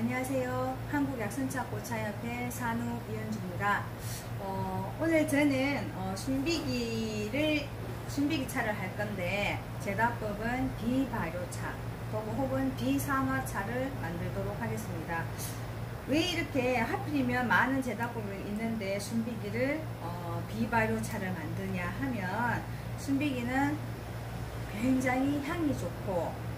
안녕하세요. 한국약선차고차협회 산후 이현주입니다. 오늘 저는 순비기차를 할 건데 제다법은 비발효차 혹은 비산화차를 만들도록 하겠습니다. 왜 이렇게 하필이면 많은 제다법이 있는데 순비기를 비발효차를 만드냐 하면, 순비기는 굉장히 향이 좋고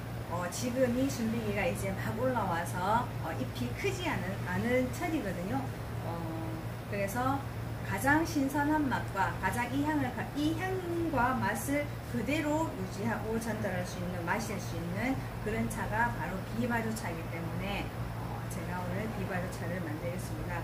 지금이 순비기가 이제 막 올라와서 잎이 크지 않은 철이거든요. 그래서 가장 신선한 맛과 가장 이 향과 맛을 그대로 유지하고 전달할 수 있는, 마실 수 있는 그런 차가 바로 비발효차이기 때문에 제가 오늘 비발효차를 만들겠습니다.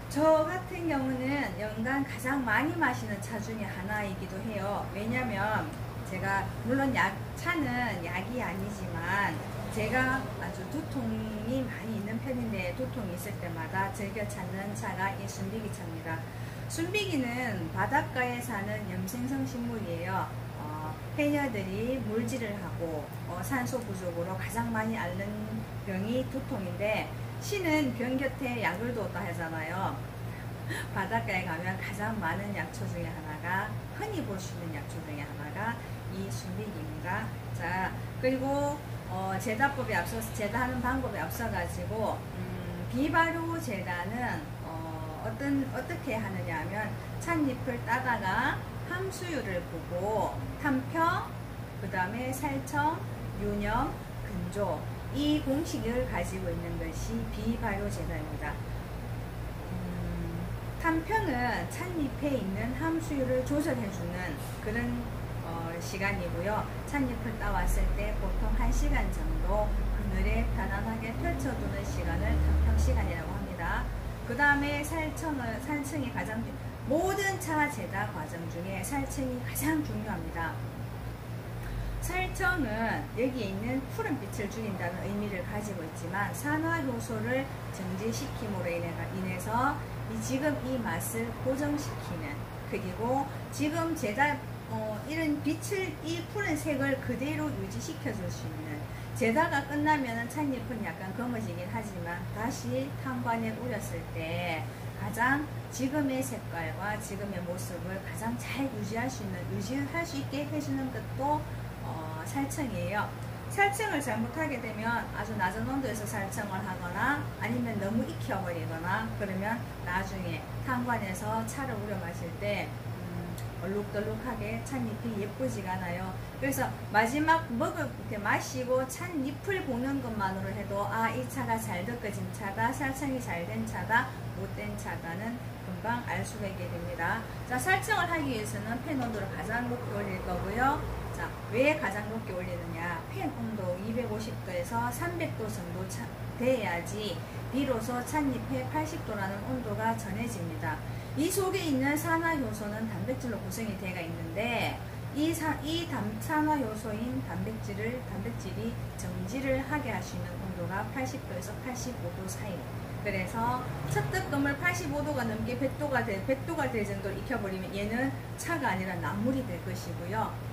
저 같은 경우는 연간 가장 많이 마시는 차 중에 하나이기도 해요. 왜냐면 제가 물론 차는 약이 아니지만 제가 아주 두통이 많이 있는 편인데, 두통이 있을 때마다 즐겨 찾는 차가 이 순비기차입니다. 순비기는 바닷가에 사는 염생성 식물이에요. 해녀들이 물질을 하고 산소 부족으로 가장 많이 앓는 병이 두통인데, 시는 병 곁에 약을 뒀다 하잖아요. 바닷가에 가면 가장 많은 약초 중에 하나가, 흔히 볼 수 있는 약초 중에 하나가 이 순비기입니다. 자, 그리고 제다법에 앞서서, 제다하는 방법에 앞서가지고 비발효 제다는 어떻게 하느냐 하면, 찻잎을 따다가 함수율을 보고 탄펴, 그 다음에 살청, 유념, 근조, 이 공식을 가지고 있는 것이 비발효 제다입니다. 탄펴는 찻잎에 있는 함수율을 조절해주는 그런 시간이고요. 찻잎을 따왔을 때 보통 1시간 정도 그늘에 편안하게 펼쳐두는 시간을 탄펴 시간이라고 합니다. 그 다음에 살청이 모든 차 제다 과정 중에 살청이 가장 중요합니다. 살청은 여기에 있는 푸른 빛을 죽인다는 의미를 가지고 있지만, 산화효소를 정지시킴으로 인해서 지금 이 맛을 고정시키는, 그리고 지금 이런 빛을, 이 푸른색을 그대로 유지시켜 줄 수 있는, 제다가 끝나면은 찻잎은 약간 검어지긴 하지만 다시 탄관에 우렸을 때 가장 지금의 색깔과 지금의 모습을 가장 잘 유지할 수 있게 해주는 것도 살청이에요. 살청을 잘못하게 되면 아주 낮은 온도에서 살청을 하거나 아니면 너무 익혀버리거나 그러면 나중에 탄관에서 차를 우려 마실 때 얼룩덜룩하게 찻잎이 예쁘지가 않아요. 그래서 마지막 이렇게 마시고 찻잎을 보는 것만으로 해도 이 차가 잘 덮어진 차다, 살청이 잘 된 차다, 못된 차다는 금방 알 수가 있게 됩니다. 자, 살청을 하기 위해서는 팬 온도를 가장 높게 올릴 거고요. 자, 왜 가장 높게 올리느냐? 팬 온도 250도에서 300도 정도 돼야지 비로소 찻잎에 80도라는 온도가 전해집니다. 이 속에 있는 산화효소는 단백질로 구성이 되어 있는데, 이 산화효소인 단백질이 정지를 하게 할 수 있는 온도가 80도에서 85도 사이. 그래서 첫 뜨끔을 85도가 넘게 100도가 될 정도로 익혀버리면 얘는 차가 아니라 나물이 될 것이고요.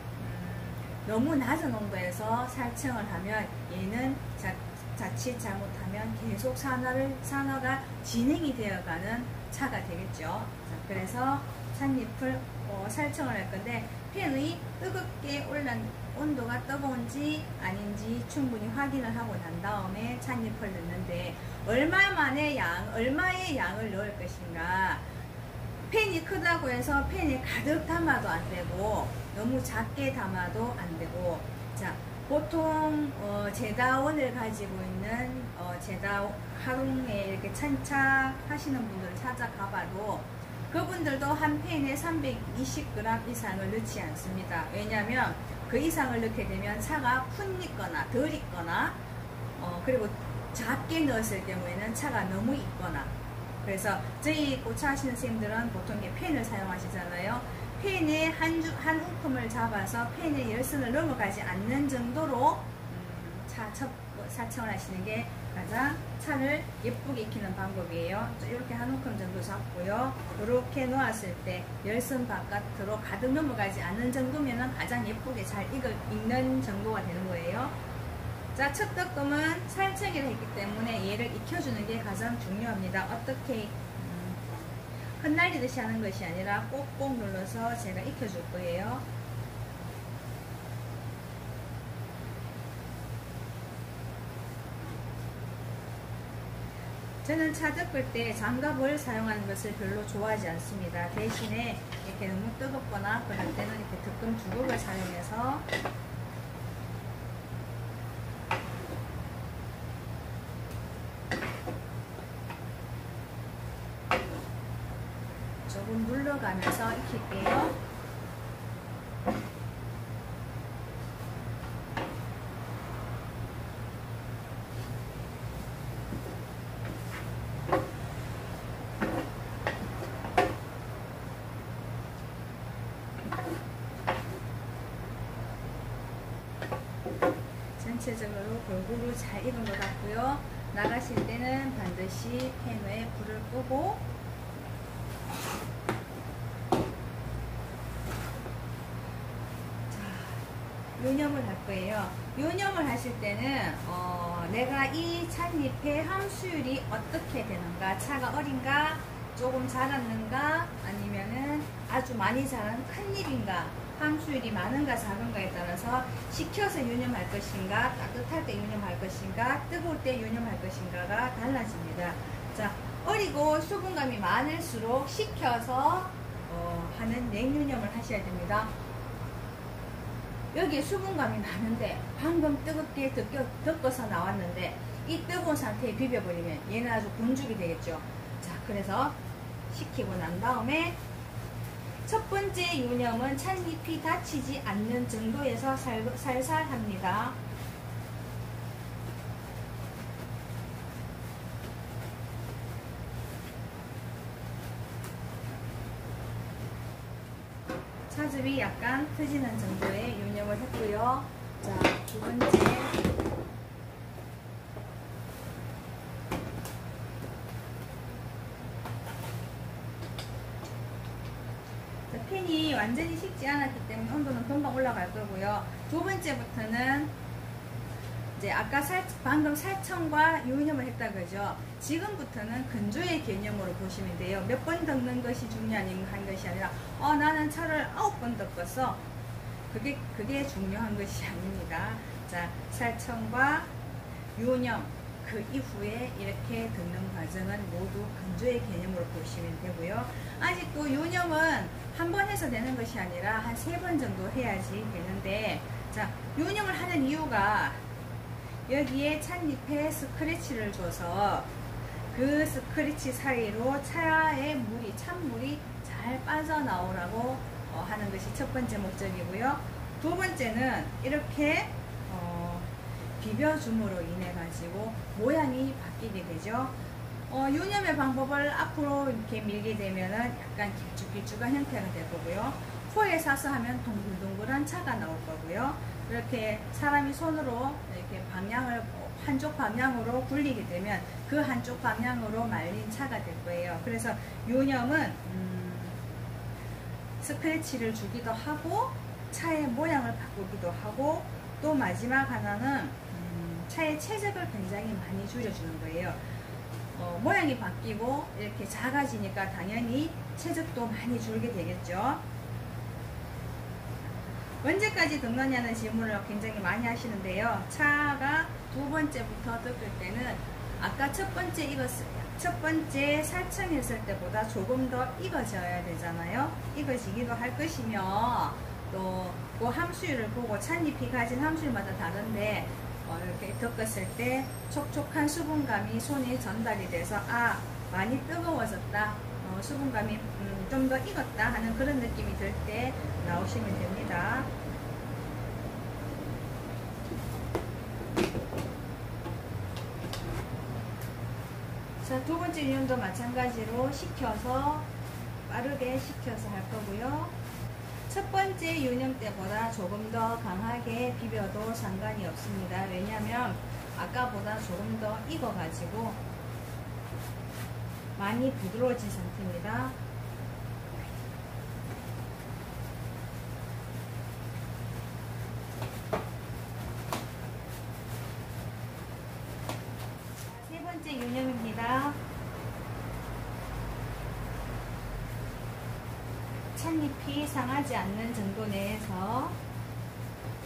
너무 낮은 온도에서 살청을 하면 얘는 자칫 잘못하면 계속 산화가 진행이 되어가는 차가 되겠죠. 자, 그래서 찻잎을 살청을 할 건데, 팬의 뜨겁게 올란 온도가 뜨거운지 아닌지 충분히 확인을 하고 난 다음에 찻잎을 넣는데, 얼마의 양을 넣을 것인가. 팬이 크다고 해서 팬에 가득 담아도 안 되고 너무 작게 담아도 안 되고, 자, 보통 제다원을 가지고 있는 제다 하롱에 이렇게 찬차 하시는 분들을 찾아가봐도 그분들도 한 팬에 320g 이상을 넣지 않습니다. 왜냐하면 그 이상을 넣게 되면 차가 푼 익거나 덜 익거나 그리고 작게 넣었을 경우에는 차가 너무 익거나, 그래서 저희 고차 하시는 선생님들은 보통 팬을 사용하시잖아요. 팬에 한 움큼을 잡아서 팬의 열선을 넘어가지 않는 정도로 살청을 하시는 게 가장 차를 예쁘게 익히는 방법이에요. 이렇게 한 움큼 정도 잡고요. 이렇게 놓았을 때 열선 바깥으로 가득 넘어가지 않는 정도면 가장 예쁘게 잘 익는 정도가 되는 거예요. 자, 첫 떡금은 살청이라 했기 때문에 얘를 익혀주는 게 가장 중요합니다. 어떻게 흩날리듯이 하는 것이 아니라 꼭꼭 눌러서 제가 익혀줄 거예요. 저는 차 닦을 때 장갑을 사용하는 것을 별로 좋아하지 않습니다. 대신에 이렇게 너무 뜨겁거나 그럴 때는 이렇게 득금 주걱을 사용해서 조금 눌러가면서 익힐게요. 전체적으로 골고루 잘 익은 것 같고요. 나가실 때는 반드시 팬 위에 불을 끄고 요념을 할 거예요. 요념을 하실 때는 내가 이 찻잎의 함수율이 어떻게 되는가, 차가 어린가, 조금 자랐는가, 아니면은 아주 많이 자란 큰 잎인가, 함수율이 많은가 작은가에 따라서 식혀서 유념할 것인가, 따뜻할 때 유념할 것인가, 뜨거울 때 유념할 것인가가 달라집니다. 자, 어리고 수분감이 많을수록 식혀서 하는 냉유념을 하셔야 됩니다. 여기에 수분감이 많은데 방금 뜨겁게 덮어서 나왔는데 이 뜨거운 상태에 비벼버리면 얘는 아주 곤죽이 되겠죠. 자, 그래서 식히고 난 다음에 첫 번째 유념은 찻잎이 다치지 않는 정도에서 살살 합니다. 차즙이 약간 터지는 정도의 유념을 했고요. 자, 두 번째. 팬이 완전히 식지 않았기 때문에 온도는 금방 올라갈 거고요. 두 번째부터는 이제 아까 방금 살청과 유념을 했다 그죠? 지금부터는 건조의 개념으로 보시면 돼요. 몇 번 덮는 것이 중요한 것이 아니라 나는 차를 9번 덮었어. 그게 중요한 것이 아닙니다. 자, 살청과 유념 그 이후에 이렇게 덮는 과정은 모두 건조의 개념으로 보시면 되고요. 아직도 유념은 한 번 해서 되는 것이 아니라 한 3번 정도 해야지 되는데, 자, 유념을 하는 이유가 여기에 찻잎에 스크래치를 줘서 그 스크래치 사이로 차의 물이, 찬물이 잘 빠져나오라고 하는 것이 첫 번째 목적이고요. 두 번째는 이렇게 비벼줌으로 인해 가지고 모양이 바뀌게 되죠. 유념의 방법을 앞으로 이렇게 밀게 되면은 약간 길쭉길쭉한 형태가 될 거고요. 포에 사서 하면 동글동글한 차가 나올 거고요. 이렇게 사람이 손으로 이렇게 방향을 한쪽 방향으로 굴리게 되면 그 한쪽 방향으로 말린 차가 될 거예요. 그래서 유념은 스크래치를 주기도 하고 차의 모양을 바꾸기도 하고 또 마지막 하나는 차의 체적을 굉장히 많이 줄여주는 거예요. 모양이 바뀌고 이렇게 작아지니까 당연히 체적도 많이 줄게 되겠죠. 언제까지 덮느냐는 질문을 굉장히 많이 하시는데요. 차가 두 번째부터 덮을 때는 아까 첫 번째 살청했을 때보다 조금 더 익어져야 되잖아요. 익어지기도 할 것이며 또 그 함수율을 보고 찻잎이 가진 함수율마다 다른데 이렇게 덮었을 때 촉촉한 수분감이 손에 전달이 돼서 많이 뜨거워졌다, 수분감이 좀 더 익었다 하는 그런 느낌이 들 때 나오시면 됩니다. 자, 두 번째 유념도 마찬가지로 식혀서 빠르게 식혀서 할 거고요. 첫 번째 유념 때보다 조금 더 강하게 비벼도 상관이 없습니다. 왜냐하면 아까보다 조금 더 익어가지고 많이 부드러워진 상태입니다. 번째 유념입니다. 찻잎이 상하지 않는 정도 내에서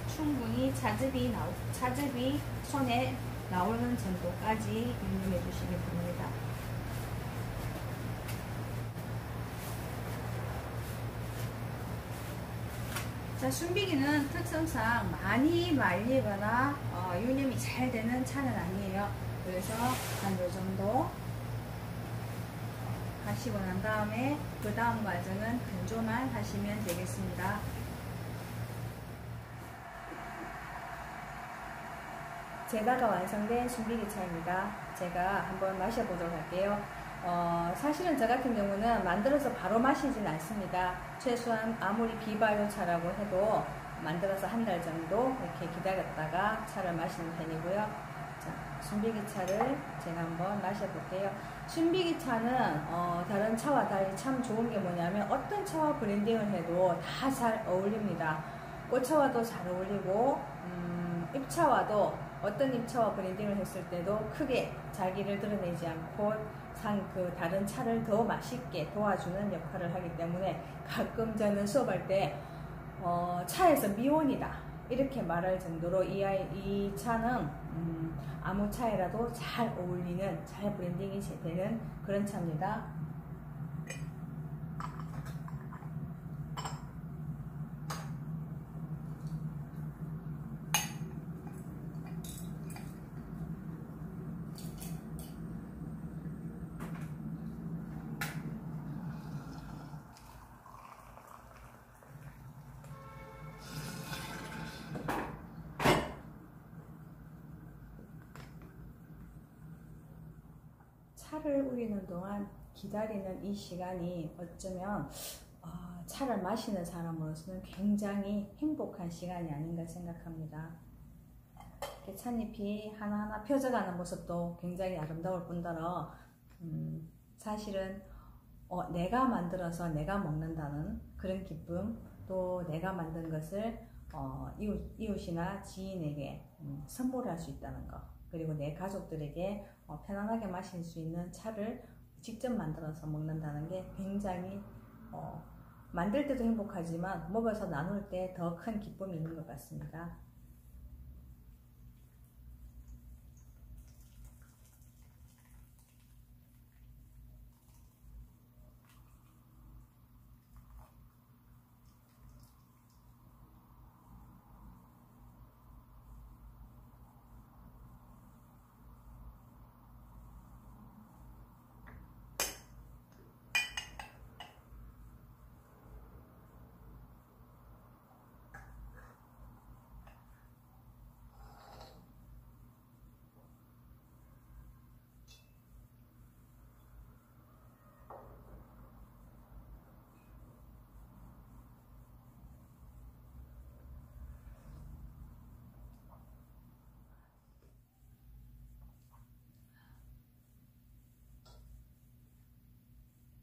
충분히 차즙이 손에 나오는 정도까지 유념해 주시기 바랍니다. 자, 순비기는 특성상 많이 말리거나 유념이 잘 되는 차는 아니에요. 그래서 한 요 정도 하시고 난 다음에 그 다음 과정은 건조만 하시면 되겠습니다. 제다가 완성된 순비기 차입니다. 제가 한번 마셔보도록 할게요. 사실은 저 같은 경우는 만들어서 바로 마시진 않습니다. 최소한 아무리 비바이오 차라고 해도 만들어서 한 달 정도 이렇게 기다렸다가 차를 마시는 편이고요. 자, 순비기 차를 제가 한번 마셔볼게요. 순비기 차는 다른 차와 달리 참 좋은 게 뭐냐면 어떤 차와 브랜딩을 해도 다 잘 어울립니다. 꽃차와도 잘 어울리고 잎차와도 어떤 잎차와 브랜딩을 했을 때도 크게 자기를 드러내지 않고 다른 차를 더 맛있게 도와주는 역할을 하기 때문에 가끔 저는 수업할 때 차에서 미온이다 이렇게 말할 정도로 이 차는 아무 차에라도 잘 어울리는, 잘 브랜딩이 되는 그런 차입니다. 차를 우리는 동안 기다리는 이 시간이 어쩌면 차를 마시는 사람으로서는 굉장히 행복한 시간이 아닌가 생각합니다. 이렇게 찻잎이 하나하나 펴져가는 모습도 굉장히 아름다울 뿐더러 사실은 내가 만들어서 내가 먹는다는 그런 기쁨, 또 내가 만든 것을 이웃이나 지인에게 선물할 수 있다는 것, 그리고 내 가족들에게 편안하게 마실 수 있는 차를 직접 만들어서 먹는다는 게 굉장히 만들 때도 행복하지만 먹어서 나눌 때 더 큰 기쁨이 있는 것 같습니다.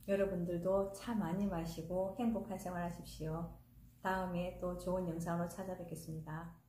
여러분들도 차 많이 마시고 행복한 생활 하십시오. 다음에 또 좋은 영상으로 찾아뵙겠습니다.